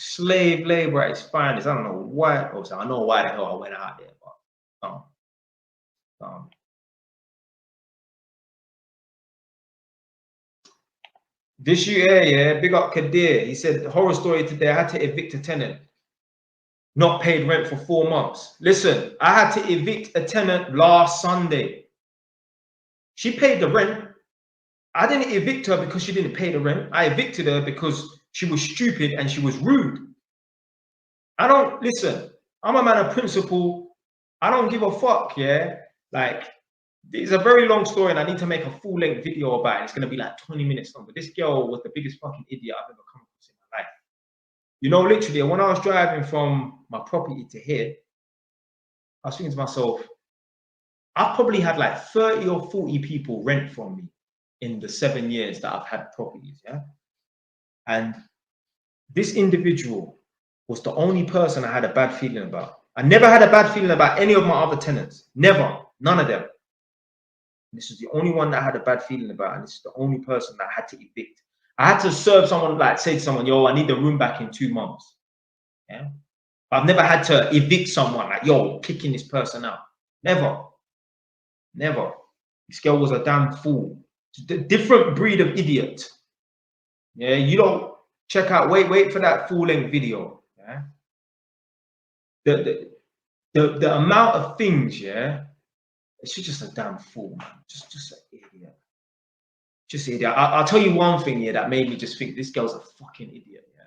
slave labor at its finest. I don't know why. Also, I know why the hell I went out there, but this year, yeah, big up Kadir. He said, horror story today, I had to evict a tenant. Not paid rent for 4 months. Listen, I had to evict a tenant last Sunday. She paid the rent. I didn't evict her because she didn't pay the rent. I evicted her because she was stupid and she was rude. I don't, listen, I'm a man of principle. I don't give a fuck, yeah? Like, it's a very long story and I need to make a full-length video about it. It's going to be like 20 minutes long. But this girl was the biggest fucking idiot I've ever come across in my life. You know, literally, when I was driving from my property to here, I was thinking to myself, I've probably had like 30 or 40 people rent from me in the 7 years that I've had properties, yeah? And this individual was the only person I had a bad feeling about. I never had a bad feeling about any of my other tenants. Never. None of them. This is the only one that I had a bad feeling about, and this is the only person that I had to evict. I had to serve someone, like say to someone, yo, I need the room back in 2 months. Yeah. But I've never had to evict someone like, yo, kicking this person out. Never. Never. This girl was a damn fool. A different breed of idiot. Yeah, you don't check out, wait for that full-length video. Yeah. The amount of things, yeah, she's just a damn fool, man. Just an idiot. Just an idiot. I'll tell you one thing here that made me just think this girl's a fucking idiot. Yeah.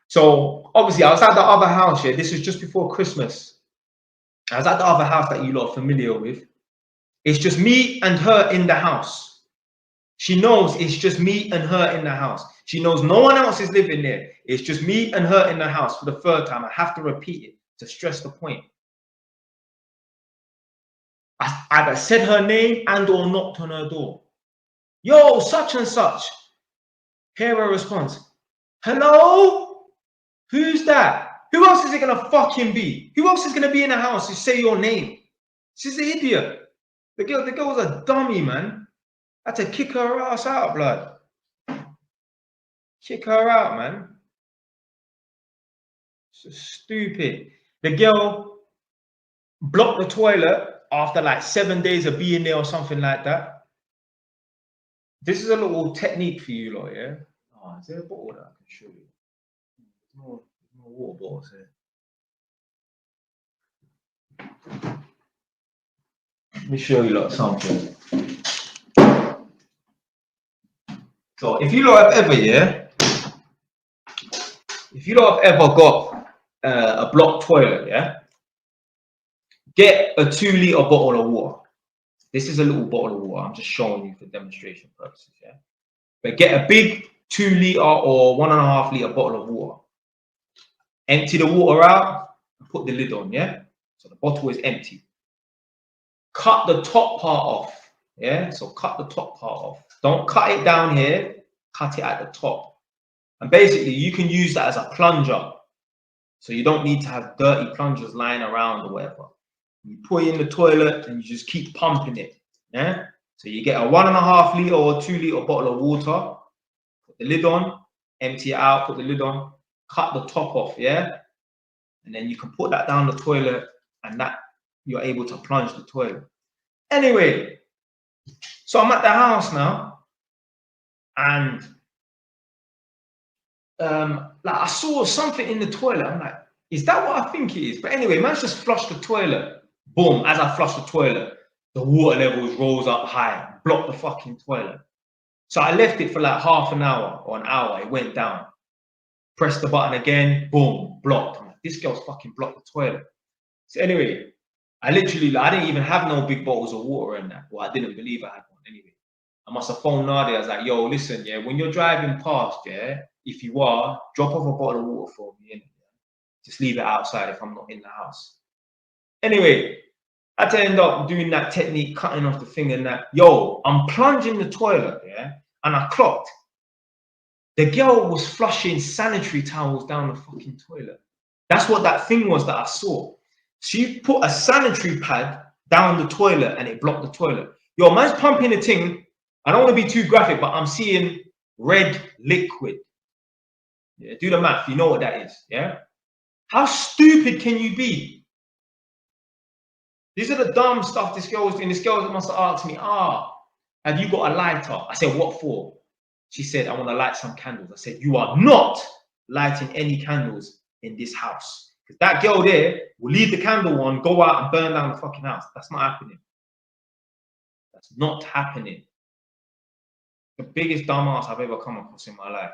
So obviously I was at the other house here. This was just before Christmas. I was at the other house that you lot are familiar with. It's just me and her in the house. She knows it's just me and her in the house. She knows no one else is living there. It's just me and her in the house for the third time. I have to repeat it to stress the point. I either said her name and or knocked on her door. Yo, such and such. Hear her response. Hello? Who's that? Who else is it gonna fucking be? Who else is gonna be in the house to say your name? She's an idiot. The girl was a dummy, man. I had to kick her ass out, blood. Kick her out, man. So stupid. The girl blocked the toilet after like 7 days of being there or something like that. This is a little technique for you lot, yeah? Oh, is there a bottle that I can show you? There's no water bottles here. Let me show you lot something. So if you lot have ever, yeah? If you lot have ever got a blocked toilet, yeah? Get a 2 litre bottle of water. This is a little bottle of water. I'm just showing you for demonstration purposes, yeah? But get a big 2 litre or 1.5 litre bottle of water. Empty the water out and put the lid on, yeah? So the bottle is empty. Cut the top part off, yeah? So cut the top part off. Don't cut it down here, cut it at the top. And basically, you can use that as a plunger. So you don't need to have dirty plungers lying around or whatever. You put it in the toilet and you just keep pumping it, yeah? So you get a 1.5 litre or 2 litre bottle of water, put the lid on, empty it out, put the lid on, cut the top off, yeah? And then you can put that down the toilet and that you're able to plunge the toilet. Anyway, so I'm at the house now and like I saw something in the toilet. I'm like, is that what I think it is? But anyway, man's just flushed the toilet. Boom, as I flushed the toilet, the water levels rose up high, blocked the fucking toilet. So I left it for like half an hour or an hour. It went down. Pressed the button again, boom, blocked. I'm like, this girl's fucking blocked the toilet. So anyway, I literally, I didn't even have no big bottles of water in that. Well, I didn't believe I had one anyway. I must have phoned Nadia. I was like, yo, listen, yeah, when you're driving past, yeah, if you are, drop off a bottle of water for me. Yeah? Just leave it outside if I'm not in the house. Anyway, I had to end up doing that technique, cutting off the thing and that. Yo, I'm plunging the toilet, yeah, and I clocked. The girl was flushing sanitary towels down the fucking toilet. That's what that thing was that I saw. She put a sanitary pad down the toilet and it blocked the toilet. Yo, man's pumping a thing. I don't want to be too graphic, but I'm seeing red liquid. Yeah, do the math. You know what that is. Yeah. How stupid can you be? These are the dumb stuff this girl was doing. This girl must have asked me, have you got a lighter? I said, what for? She said, I want to light some candles. I said, you are not lighting any candles in this house. Because that girl there will leave the candle on, go out and burn down the fucking house. That's not happening. That's not happening. The biggest dumbass I've ever come across in my life.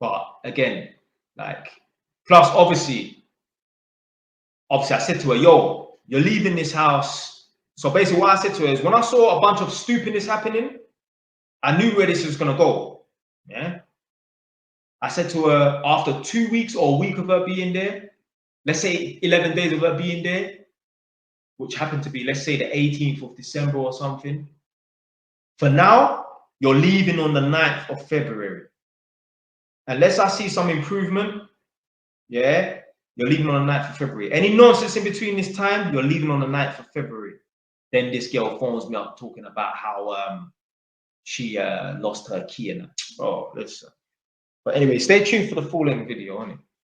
But again, like, plus obviously I said to her, yo, you're leaving this house. So basically what I said to her is, when I saw a bunch of stupidness happening, I knew where this was going to go. Yeah. I said to her, after 2 weeks or a week of her being there, let's say 11 days of her being there, which happened to be, let's say, the 18th of December or something. For now, you're leaving on the 9th of February. Unless I see some improvement, yeah, you're leaving on the 9th of February. Any nonsense in between this time, you're leaving on the 9th of February. Then this girl phones me up talking about how she lost her key and that. Oh, listen. But anyway, stay tuned for the full-length video, honey.